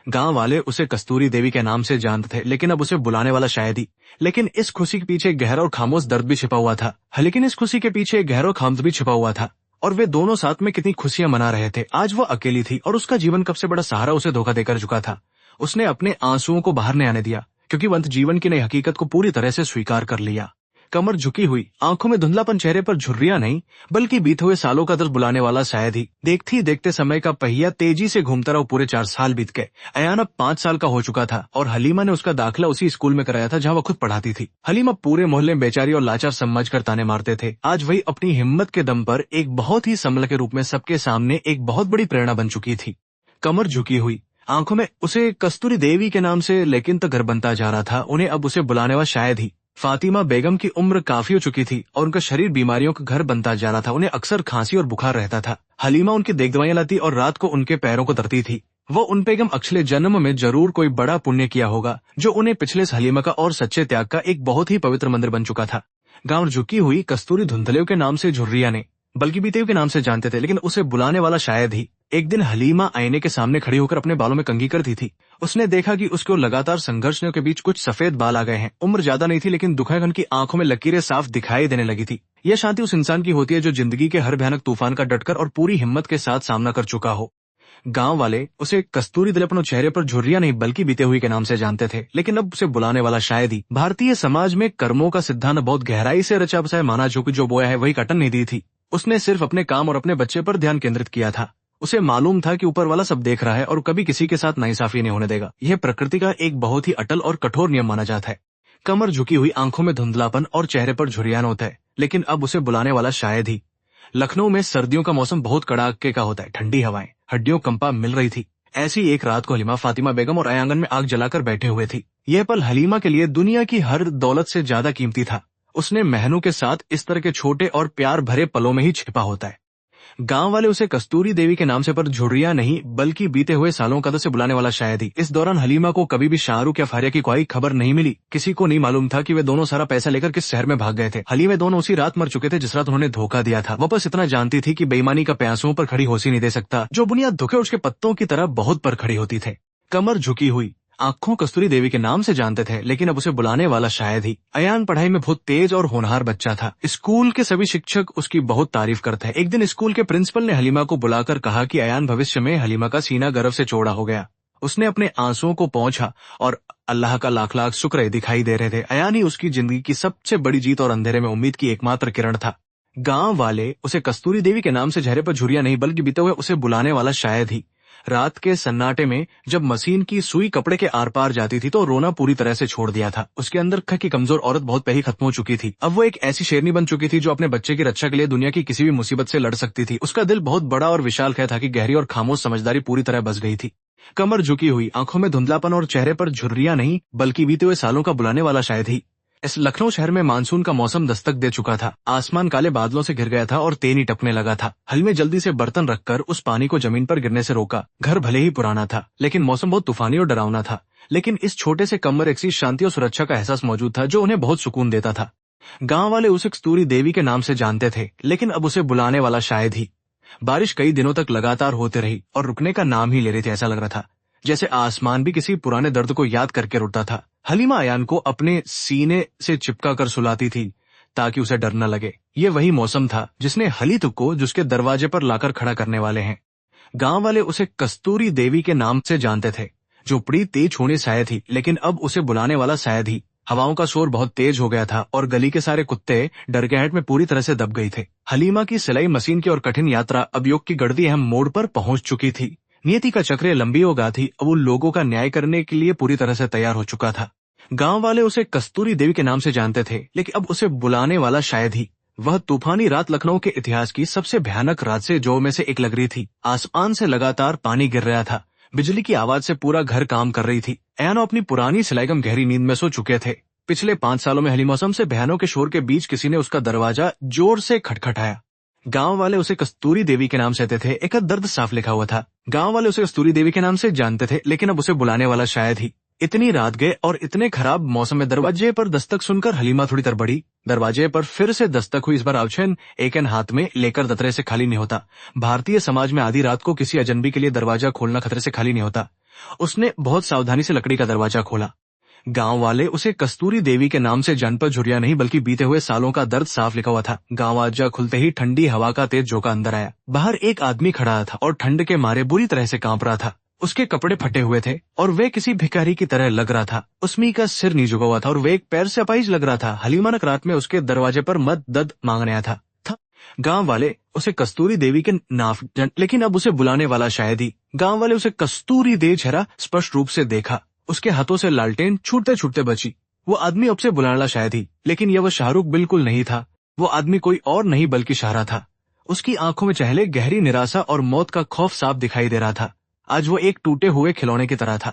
गांव वाले उसे कस्तूरी देवी के नाम से जानते थे, लेकिन अब उसे बुलाने वाला शायद ही। लेकिन इस खुशी के पीछे गहरा और खामोश दर्द भी छिपा हुआ था। लेकिन इस खुशी के पीछे गहरा और खामोश भी छिपा हुआ था। और वे दोनों साथ में कितनी खुशियां मना रहे थे। आज वो अकेली थी और उसका जीवन कब से बड़ा सहारा उसे धोखा देकर चुका था। उसने अपने आंसुओं को बाहर नहीं आने दिया, क्योंकि वह जीवन की नई हकीकत को पूरी तरह से स्वीकार कर लिया। कमर झुकी हुई, आंखों में धुंधलापन, चेहरे पर झुर्रियां नहीं बल्कि बीते हुए सालों का दर्द बुलाने वाला शायद ही। देखते ही देखते समय का पहिया तेजी से घूमता रहा। पूरे 4 साल बीत गए। अयान अब 5 साल का हो चुका था और हलीमा ने उसका दाखिला उसी स्कूल में कराया था जहां वह खुद पढ़ाती थी। हलीमा पूरे मोहल्ले में बेचारी और लाचार समझकर ताने मारते थे। आज वही अपनी हिम्मत के दम पर एक बहुत ही संभल के रूप में सबके सामने एक बहुत बड़ी प्रेरणा बन चुकी थी। कमर झुकी हुई, आंखों में उसे कस्तूरी देवी के नाम से लेकिन तो घर बनता जा रहा था। उन्हें अब उसे बुलाने वाला शायद ही। फातिमा बेगम की उम्र काफी हो चुकी थी और उनका शरीर बीमारियों का घर बनता जा रहा था। उन्हें अक्सर खांसी और बुखार रहता था। हलीमा उनकी देख दवाइयां लाती और रात को उनके पैरों को धरती थी। वो उन बेगम अगले जन्म में जरूर कोई बड़ा पुण्य किया होगा, जो उन्हें पिछले हलीमा का और सच्चे त्याग का एक बहुत ही पवित्र मंदिर बन चुका था। गांव झुकी हुई, कस्तूरी धुंधलेव के नाम से झुर्रिया ने बल्कि बीते हुए के नाम से जानते थे, लेकिन उसे बुलाने वाला शायद ही। एक दिन हलीमा आईने के सामने खड़ी होकर अपने बालों में कंघी करती थी। उसने देखा कि उसको लगातार संघर्षों के बीच कुछ सफेद बाल आ गए हैं। उम्र ज्यादा नहीं थी, लेकिन दुखायन की आंखों में लकीरें साफ दिखाई देने लगी थी। यह शांति उस इंसान की होती है जो जिंदगी के हर भयानक तूफान का डटकर और पूरी हिम्मत के साथ सामना कर चुका हो। गांव वाले उसे कस्तूरी दलपन चेहरे पर झुर्रियां नहीं बल्कि बीते हुए के नाम से जानते थे, लेकिन अब उसे बुलाने वाला शायद ही। भारतीय समाज में कर्मों का सिद्धांत बहुत गहराई से रचा बसाया माना, जो बोया है वही कटन नहीं दी थी। उसने सिर्फ अपने काम और अपने बच्चे पर ध्यान केंद्रित किया था। उसे मालूम था कि ऊपर वाला सब देख रहा है और कभी किसी के साथ नाइंसाफी नहीं होने देगा। यह प्रकृति का एक बहुत ही अटल और कठोर नियम माना जाता है। कमर झुकी हुई, आंखों में धुंधलापन और चेहरे पर झुर्रियान होता है, लेकिन अब उसे बुलाने वाला शायद ही। लखनऊ में सर्दियों का मौसम बहुत कड़ाके का होता है। ठंडी हवाएं, हड्डियों कंपा मिल रही थी। ऐसी एक रात को हलीमा, फातिमा बेगम और आंगन में आग जलाकर बैठे हुए थी। यह पल हलीमा के लिए दुनिया की हर दौलत से ज्यादा कीमती था। उसने महनू के साथ इस तरह के छोटे और प्यार भरे पलों में ही छिपा होता है। गांव वाले उसे कस्तूरी देवी के नाम से पर झुर्रियां नहीं बल्कि बीते हुए सालों का से बुलाने वाला शायद ही। इस दौरान हलीमा को कभी भी शाहरुख या फारिया की कोई खबर नहीं मिली। किसी को नहीं मालूम था कि वे दोनों सारा पैसा लेकर किस शहर में भाग गए थे। हलीमा दोनों उसी रात मर चुके थे जिस रात उन्होंने धोखा दिया था। वापस इतना जानती थी कि बेईमानी का प्यासों पर खड़ी होशी नहीं दे सकता। जो बुनियाद धोखे उसके पत्तों की तरह बहुत पर खड़ी होती थे। कमर झुकी हुई, आंखों कस्तूरी देवी के नाम से जानते थे, लेकिन अब उसे बुलाने वाला शायद ही। अयान पढ़ाई में बहुत तेज और होनहार बच्चा था। स्कूल के सभी शिक्षक उसकी बहुत तारीफ करते हैं। एक दिन स्कूल के प्रिंसिपल ने हलीमा को बुलाकर कहा कि अयान भविष्य में। हलीमा का सीना गर्व से चौड़ा हो गया। उसने अपने आंसुओं को पोंछा और अल्लाह का लाख लाख शुक्र दिखाई दे रहे थे। अयान ही उसकी जिंदगी की सबसे बड़ी जीत और अंधेरे में उम्मीद की एकमात्र किरण था। गांव वाले उसे कस्तूरी देवी के नाम से चेहरे पर झुर्रियां नहीं बल्कि बीते हुए उसे बुलाने वाला शायद ही। रात के सन्नाटे में जब मशीन की सुई कपड़े के आर पार जाती थी तो रोना पूरी तरह से छोड़ दिया था। उसके अंदर की कमजोर औरत बहुत पहले खत्म हो चुकी थी। अब वो एक ऐसी शेरनी बन चुकी थी जो अपने बच्चे की रक्षा के लिए दुनिया की किसी भी मुसीबत से लड़ सकती थी। उसका दिल बहुत बड़ा और विशाल था कि गहरी और खामोश समझदारी पूरी तरह बस गई थी। कमर झुकी हुई, आंखों में धुंधलापन और चेहरे पर झुर्रियां नहीं बल्कि बीते हुए सालों का बुलाने वाला शायद ही। इस लखनऊ शहर में मानसून का मौसम दस्तक दे चुका था। आसमान काले बादलों से घिर गया था और तेनी टपने लगा था। हलीमा जल्दी से बर्तन रखकर उस पानी को जमीन पर गिरने से रोका। घर भले ही पुराना था, लेकिन मौसम बहुत तूफानी और डरावना था। लेकिन इस छोटे से कमर एक सी शांति और सुरक्षा का एहसास मौजूद था जो उन्हें बहुत सुकून देता था। गांव वाले उसे कस्तूरी देवी के नाम से जानते थे, लेकिन अब उसे बुलाने वाला शायद ही। बारिश कई दिनों तक लगातार होते रही और रुकने का नाम ही ले रही थी। ऐसा लग रहा था जैसे आसमान भी किसी पुराने दर्द को याद करके रुकता था। हलीमा अयान को अपने सीने से चिपका कर सुलाती थी ताकि उसे डर न लगे। ये वही मौसम था जिसने हलीत को जिसके दरवाजे पर लाकर खड़ा करने वाले हैं। गांव वाले उसे कस्तूरी देवी के नाम से जानते थे। झोपड़ी तेज होने शायद ही, लेकिन अब उसे बुलाने वाला शायद ही। हवाओं का शोर बहुत तेज हो गया था और गली के सारे कुत्ते डरगहट में पूरी तरह से दब गई थे। हलीमा की सिलाई मशीन की और कठिन यात्रा अब योग की गढ़ती अहम मोड़ पर पहुंच चुकी थी। नियति का चक्र लंबी हो गया थी। अब वो लोगों का न्याय करने के लिए पूरी तरह से तैयार हो चुका था। गांव वाले उसे कस्तूरी देवी के नाम से जानते थे, लेकिन अब उसे बुलाने वाला शायद ही। वह तूफानी रात लखनऊ के इतिहास की सबसे भयानक रात से जो में से एक लग रही थी। आसमान से लगातार पानी गिर रहा था। बिजली की आवाज से पूरा घर काम कर रही थी। अयानो अपनी पुरानी सिलाईगम गहरी नींद में सो चुके थे। पिछले 5 सालों में हली मौसम से बहनों के शोर के बीच किसी ने उसका दरवाजा जोर से खटखटाया। गांव वाले उसे कस्तूरी देवी के नाम से कहते थे। एक दर्द साफ लिखा हुआ था। गांव वाले उसे कस्तूरी देवी के नाम से जानते थे, लेकिन अब उसे बुलाने वाला शायद ही। इतनी रात गए और इतने खराब मौसम में दरवाजे पर दस्तक सुनकर हलीमा थोड़ी तड़बड़ी। दरवाजे पर फिर से दस्तक हुई। इस बार अवचैन एक हाथ में लेकर दतरे से खाली नहीं होता। भारतीय समाज में आधी रात को किसी अजनबी के लिए दरवाजा खोलना खतरे से खाली नहीं होता। उसने बहुत सावधानी से लकड़ी का दरवाजा खोला। गांव वाले उसे कस्तूरी देवी के नाम से जान पर झुर्रिया नहीं बल्कि बीते हुए सालों का दर्द साफ लिखा हुआ था। दरवाजा खुलते ही ठंडी हवा का तेज झोंका अंदर आया। बाहर एक आदमी खड़ा था और ठंड के मारे बुरी तरह से कांप रहा था। उसके कपड़े फटे हुए थे और वे किसी भिखारी की तरह लग रहा था। उसमी का सिर नीचे झुका हुआ था और वे एक पैर से अपाहिज लग रहा था। हलीमा रात में उसके दरवाजे पर मदद मांगने आया था। गांव वाले उसे कस्तूरी देवी के नाम, लेकिन अब उसे बुलाने वाला शायद ही। गांव वाले उसे कस्तूरी देव चेहरा स्पष्ट रूप से देखा। उसके हाथों से लालटेन छूटते छूटते बची। वो आदमी अब से बुलाने वाला शायद ही, लेकिन यह वो शाहरुख बिल्कुल नहीं था। वो आदमी कोई और नहीं बल्कि शाहरा था। उसकी आंखों में चहले गहरी निराशा और मौत का खौफ साफ दिखाई दे रहा था। आज वो एक टूटे हुए खिलौने की तरह था।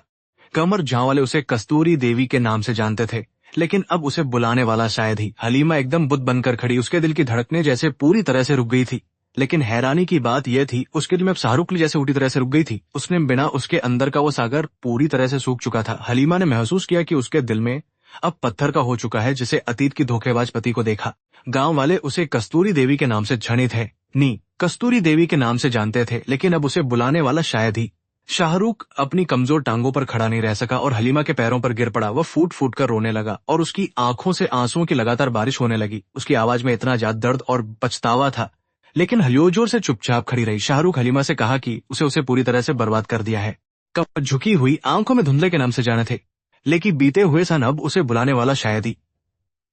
कमर झांव वाले उसे कस्तूरी देवी के नाम से जानते थे, लेकिन अब उसे बुलाने वाला शायद ही। हलीमा एकदम बुद्ध बनकर खड़ी। उसके दिल की धड़कनें जैसे पूरी तरह से रुक गई थी। लेकिन हैरानी की बात यह थी, उसके दिल में अब शाहरुख जैसे उठी तरह से रुक गई थी। उसने बिना उसके अंदर का वो सागर पूरी तरह से सूख चुका था। हलीमा ने महसूस किया कि उसके दिल में अब पत्थर का हो चुका है, जिसे अतीत की धोखेबाज पति को देखा। गांव वाले उसे कस्तूरी देवी के नाम से झनित है, नी कस्तूरी देवी के नाम से जानते थे, लेकिन अब उसे बुलाने वाला शायद ही। शाहरुख अपनी कमजोर टांगों पर खड़ा नहीं रह सका और हलीमा के पैरों पर गिर पड़ा। वह फूट फूट कर रोने लगा और उसकी आंखों से आंसुओं की लगातार बारिश होने लगी। उसकी आवाज में इतना ज्यादा दर्द और पछतावा था, लेकिन हलियोजोर से चुपचाप खड़ी रही। शाहरुख हलीमा से कहा कि उसे पूरी तरह से बर्बाद कर दिया है। कमर झुकी हुई, आंखों में धुंधले के नाम से जाने थे, लेकिन बीते हुए सन अब उसे बुलाने वाला शायद ही।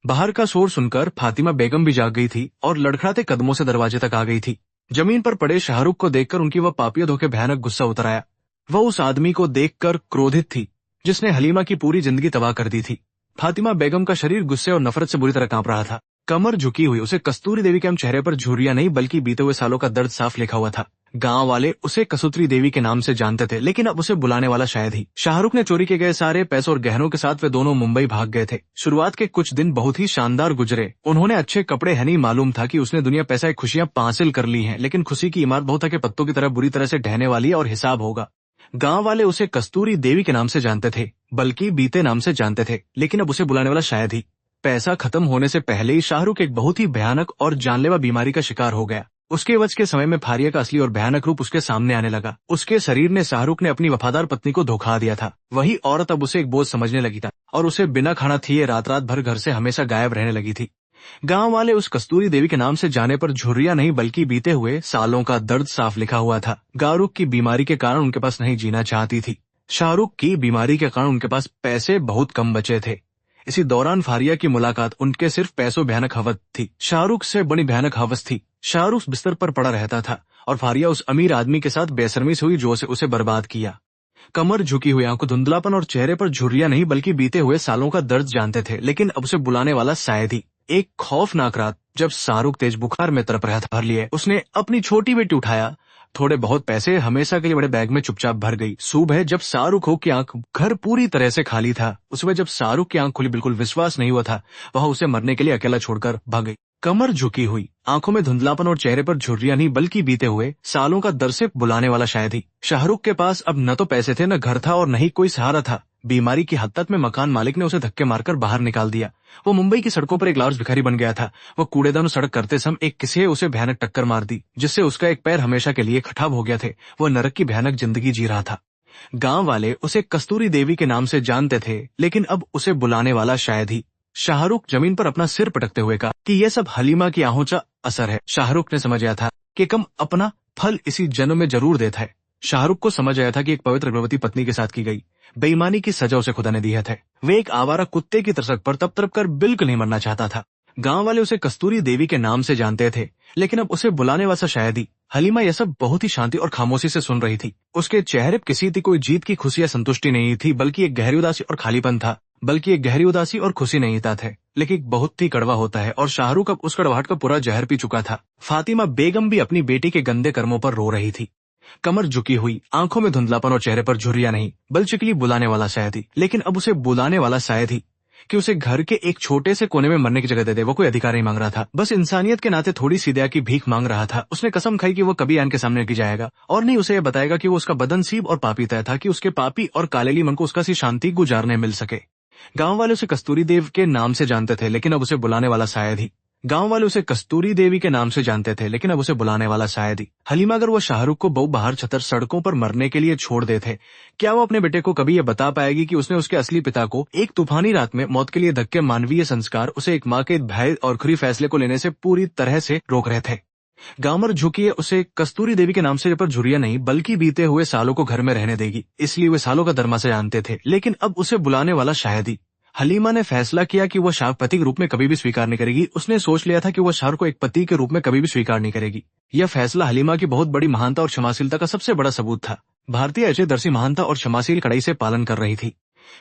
बाहर का शोर सुनकर फातिमा बेगम भी जाग गई थी और लड़खड़ाते कदमों से दरवाजे तक आ गई थी। जमीन पर पड़े शाहरुख को देखकर उनकी वह पापियत होकर भयानक गुस्सा उतर आया। वह उस आदमी को देखकर क्रोधित थी जिसने हलीमा की पूरी जिंदगी तबाह कर दी थी। फातिमा बेगम का शरीर गुस्से और नफरत से बुरी तरह कांप रहा था। कमर झुकी हुई, उसे कस्तूरी देवी के चेहरे पर झुर्रियां नहीं बल्कि बीते हुए सालों का दर्द साफ लिखा हुआ था। गांव वाले उसे कसूत्री देवी के नाम से जानते थे, लेकिन अब उसे बुलाने वाला शायद ही। शाहरुख ने चोरी किए गए सारे पैसों और गहनों के साथ वे दोनों मुंबई भाग गए थे। शुरुआत के कुछ दिन बहुत ही शानदार गुजरे। उन्होंने अच्छे कपड़े है, नहीं मालूम था कि उसने दुनिया पैसा खुशियां हासिल कर ली हैं, लेकिन खुशी की इमारत बहुत के पत्तों की तरह बुरी तरह से ढहने वाली है और हिसाब होगा। गांव वाले उसे कस्तूरी देवी के नाम से जानते थे, बल्कि बीते नाम से जानते थे, लेकिन अब उसे बुलाने वाला शायद ही। पैसा खत्म होने से पहले ही शाहरुख एक बहुत ही भयानक और जानलेवा बीमारी का शिकार हो गया। उसके वश के समय में फारिया का असली और भयानक रूप उसके सामने आने लगा। उसके शरीर ने शाहरुख ने अपनी वफादार पत्नी को धोखा दिया था। वही औरत अब उसे एक बोझ समझने लगी था और उसे बिना खाना थिए रात रात भर घर से हमेशा गायब रहने लगी थी। गांव वाले उस कस्तूरी देवी के नाम से जाने पर झुर्रियां नहीं बल्कि बीते हुए सालों का दर्द साफ लिखा हुआ था। शाहरुख की बीमारी के कारण उनके पास नहीं जीना चाहती थी। शाहरुख की बीमारी के कारण उनके पास पैसे बहुत कम बचे थे। इसी दौरान फारिया की मुलाकात उनके सिर्फ पैसों भयानक हवस थी। शाहरुख से बड़ी भयानक हवस थी। शाहरुख बिस्तर पर पड़ा रहता था और फारिया उस अमीर आदमी के साथ बेशर्मी से हुई जो उसे बर्बाद किया। कमर झुकी हुई, आंखों धुंधलापन और चेहरे पर झुर्रियां नहीं बल्कि बीते हुए सालों का दर्द जानते थे, लेकिन अब उसे बुलाने वाला शायद ही। एक खौफनाक रात, जब शाहरुख तेज बुखार में तड़प रहा था, भर लिए उसने अपनी छोटी बेटी उठाया। थोड़े बहुत पैसे हमेशा के लिए बड़े बैग में चुपचाप भर गई। सुबह जब शाहरुख की आंख, घर पूरी तरह से खाली था। उस वक्त जब शाहरुख की आंख खुली, बिल्कुल विश्वास नहीं हुआ था वह उसे मरने के लिए अकेला छोड़कर भाग गई। कमर झुकी हुई, आंखों में धुंधलापन और चेहरे पर झुर्रियां नहीं बल्कि बीते हुए सालों का दर्द से बुलाने वाला शायद ही। शाहरुख के पास अब न तो पैसे थे, न घर था और न ही कोई सहारा था। बीमारी की हद में मकान मालिक ने उसे धक्के मारकर बाहर निकाल दिया। वो मुंबई की सड़कों पर एक लार्ज भिखारी बन गया था। वो कूड़ेदान सड़क करते समय एक किसी उसे भयानक टक्कर मार दी, जिससे उसका एक पैर हमेशा के लिए खटाब हो गया थे। वो नरक की भयानक जिंदगी जी रहा था। गांव वाले उसे कस्तूरी देवी के नाम से जानते थे, लेकिन अब उसे बुलाने वाला शायद ही। शाहरुख जमीन पर अपना सिर पटकते हुए कहा कि यह सब हलीमा की आहों का असर है। शाहरुख ने समझ आया था कि कम अपना फल इसी जन्म में जरूर देता है। शाहरुख को समझ आया था कि एक पवित्र गर्भवती पत्नी के साथ की गई बेईमानी की सजा उसे खुदा ने दी है। वे एक आवारा कुत्ते की तरसक पर तप तप कर बिल्कुल नहीं मरना चाहता था। गांव वाले उसे कस्तूरी देवी के नाम से जानते थे, लेकिन अब उसे बुलाने वाला शायद ही। हलीमा यह सब बहुत ही शांति और खामोशी से सुन रही थी। उसके चेहरे पर किसी कोई जीत की खुशी या संतुष्टि नहीं थी, बल्कि एक गहरी उदासी और खालीपन था। बल्कि एक गहरी उदासी और खुशी नहीं था, लेकिन बहुत ही कड़वा होता है, और शाहरुख अब उस कड़वाहट का पूरा जहर पी चुका था। फातिमा बेगम भी अपनी बेटी के गंदे कर्मों पर रो रही थी। कमर झुकी हुई, आंखों में धुंधलापन और चेहरे पर झुर्रियां नहीं बल्कि बुलाने वाला शायद ही। लेकिन अब उसे बुलाने वाला शायद ही कि उसे घर के एक छोटे से कोने में मरने की जगह दे दे। वो कोई अधिकार नहीं मांग रहा था, बस इंसानियत के नाते थोड़ी सी दया की भीख मांग रहा था। उसने कसम खाई कि वो कभी आन के सामने गिर जाएगा और नहीं उसे यह बताएगा कि वो उसका बदनसीब और पापी तय था, कि उसके पापी और कालेली मन को उसका सी शांति गुजारने मिल सके। गांव वाले उसे कस्तूरी देव के नाम से जानते थे, लेकिन अब उसे बुलाने वाला शायद ही। गांव वाले उसे कस्तूरी देवी के नाम से जानते थे, लेकिन अब उसे बुलाने वाला शायद ही। हलीमा अगर वो शाहरुख को बहु बाहर छतर सड़कों पर मरने के लिए छोड़ देते, क्या वो अपने बेटे को कभी ये बता पाएगी कि उसने उसके असली पिता को एक तूफानी रात में मौत के लिए धक्के मानवीय संस्कार उसे एक माँ के भय और खुरी फैसले को लेने से पूरी तरह से रोक रहे थे। गामर झुकी उसे कस्तूरी देवी के नाम से पर झुर्रियां नहीं बल्कि बीते हुए सालों को घर में रहने देगी, इसलिए वे सालों का दरमा से जानते थे। लेकिन अब उसे बुलाने वाला शायद ही। हलीमा ने फैसला किया कि वह शाहरुख पति के रूप में कभी भी स्वीकार नहीं करेगी। उसने सोच लिया था कि वह शाहरुख को एक पति के रूप में कभी भी स्वीकार नहीं करेगी। यह फैसला हलीमा की बहुत बड़ी महानता और क्षमाशीलता का सबसे बड़ा सबूत था। भारतीय अजयदर्शी महानता और क्षमाशील कड़ाई से पालन कर रही थी।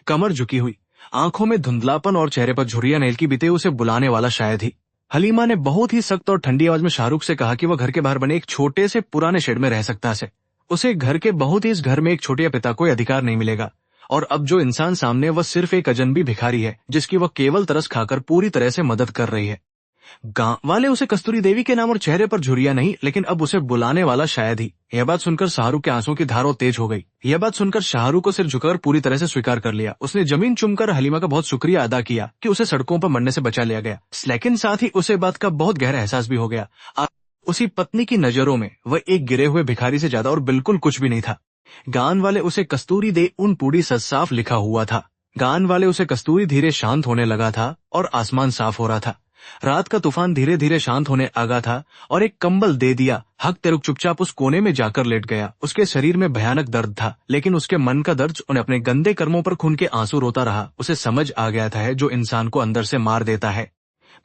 कमर झुकी हुई, आंखों में धुंधलापन और चेहरे पर झुर्रियां नेल की बीते उसे बुलाने वाला शायद ही। हलीमा ने बहुत ही सख्त और ठंडी आवाज में शाहरुख से कहा कि वह घर के बाहर बने एक छोटे से पुराने शेड में रह सकता है। उसे घर के बहुत ही इस घर में एक छोटे पिता को अधिकार नहीं मिलेगा। और अब जो इंसान सामने वह सिर्फ एक अजनबी भिखारी है, जिसकी वह केवल तरस खाकर पूरी तरह से मदद कर रही है। गांव वाले उसे कस्तूरी देवी के नाम और चेहरे पर झुर्रियां नहीं, लेकिन अब उसे बुलाने वाला शायद ही। यह बात सुनकर शाहरुख के आंसुओं की धार और तेज हो गई। यह बात सुनकर शाहरुख को सिर झुकाकर पूरी तरह से स्वीकार कर लिया। उसने जमीन चूमकर हलीमा का बहुत शुक्रिया अदा किया कि उसे सड़कों पर मरने से बचा लिया गया, लेकिन साथ ही उसे बात का बहुत गहरा एहसास भी हो गया। उसकी पत्नी की नजरों में वह एक गिरे हुए भिखारी से ज्यादा और बिल्कुल कुछ भी नहीं था। गान वाले उसे कस्तूरी दे उन पूरी सच साफ लिखा हुआ था। गान वाले उसे कस्तूरी धीरे शांत होने लगा था और आसमान साफ हो रहा था। रात का तूफान धीरे धीरे शांत होने आगा था और एक कंबल दे दिया। हक तेरुक चुपचाप उस कोने में जाकर लेट गया। उसके शरीर में भयानक दर्द था, लेकिन उसके मन का दर्द उन्हें अपने गंदे कर्मों पर खून के आंसू रोता रहा। उसे समझ आ गया था जो इंसान को अंदर से मार देता है।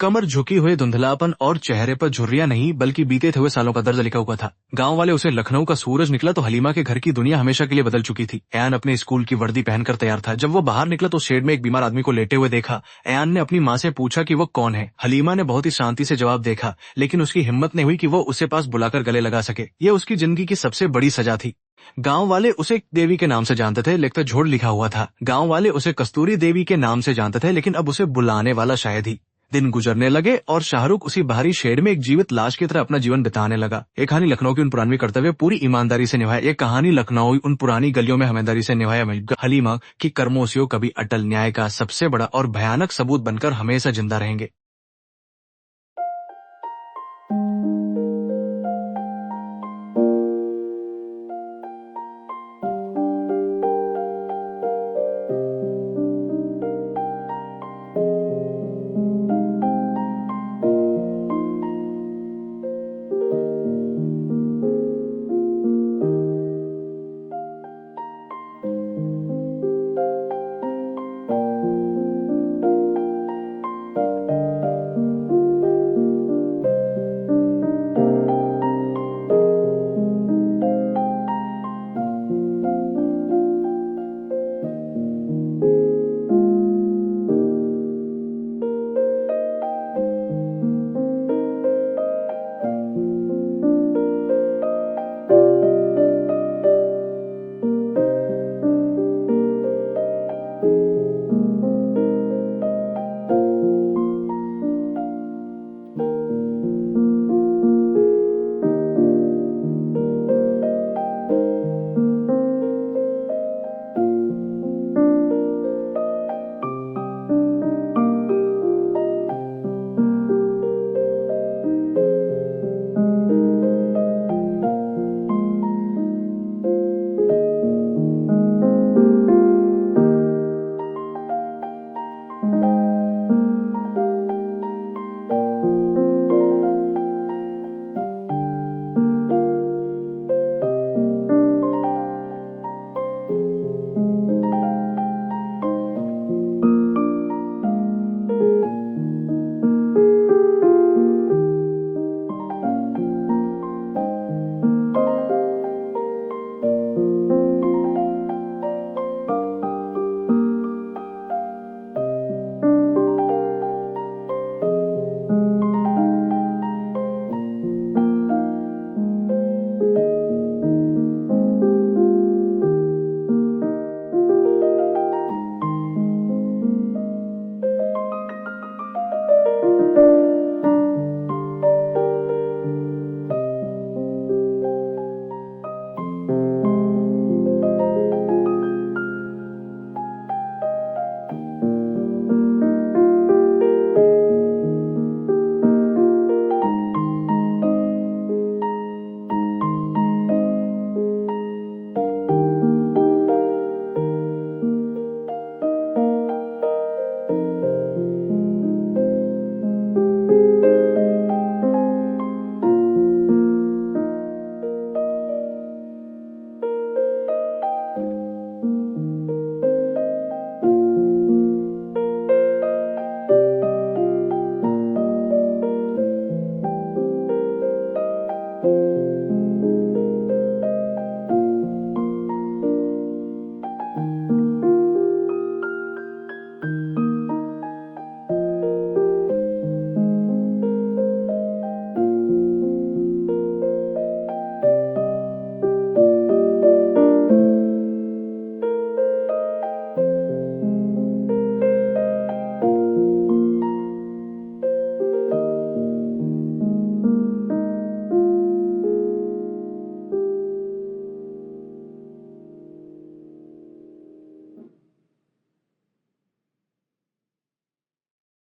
कमर झुकी हुए धुंधलापन और चेहरे पर झुर्रियां नहीं बल्कि बीते हुए सालों का दर्द लिखा हुआ था। गांव वाले उसे लखनऊ का सूरज निकला तो हलीमा के घर की दुनिया हमेशा के लिए बदल चुकी थी। ऐन अपने स्कूल की वर्दी पहनकर तैयार था। जब वो बाहर निकला तो शेड में एक बीमार आदमी को लेटे हुए देखा। ऐन ने अपनी माँ से पूछा कि वो कौन है। हलीमा ने बहुत ही शांति से जवाब देखा, लेकिन उसकी हिम्मत नहीं हुई कि वो उसे पास बुलाकर गले लगा सके। ये उसकी जिंदगी की सबसे बड़ी सजा थी। गांव वाले उसे देवी के नाम से जानते थे, लेकिन झोड़ लिखा हुआ था। गांव वाले उसे कस्तूरी देवी के नाम से जानते थे, लेकिन अब उसे बुलाने वाला शायद ही। दिन गुजरने लगे और शाहरुख उसी बाहरी शेड में एक जीवित लाश की तरह अपना जीवन बिताने लगा। ये कहानी लखनऊ की उन पुरानी कर्तव्य पूरी ईमानदारी से निभाया। ये कहानी लखनऊ उन पुरानी गलियों में ईमानदारी से निभाया हलीमा की कर्मों से कभी अटल न्याय का सबसे बड़ा और भयानक सबूत बनकर हमेशा जिंदा रहेंगे।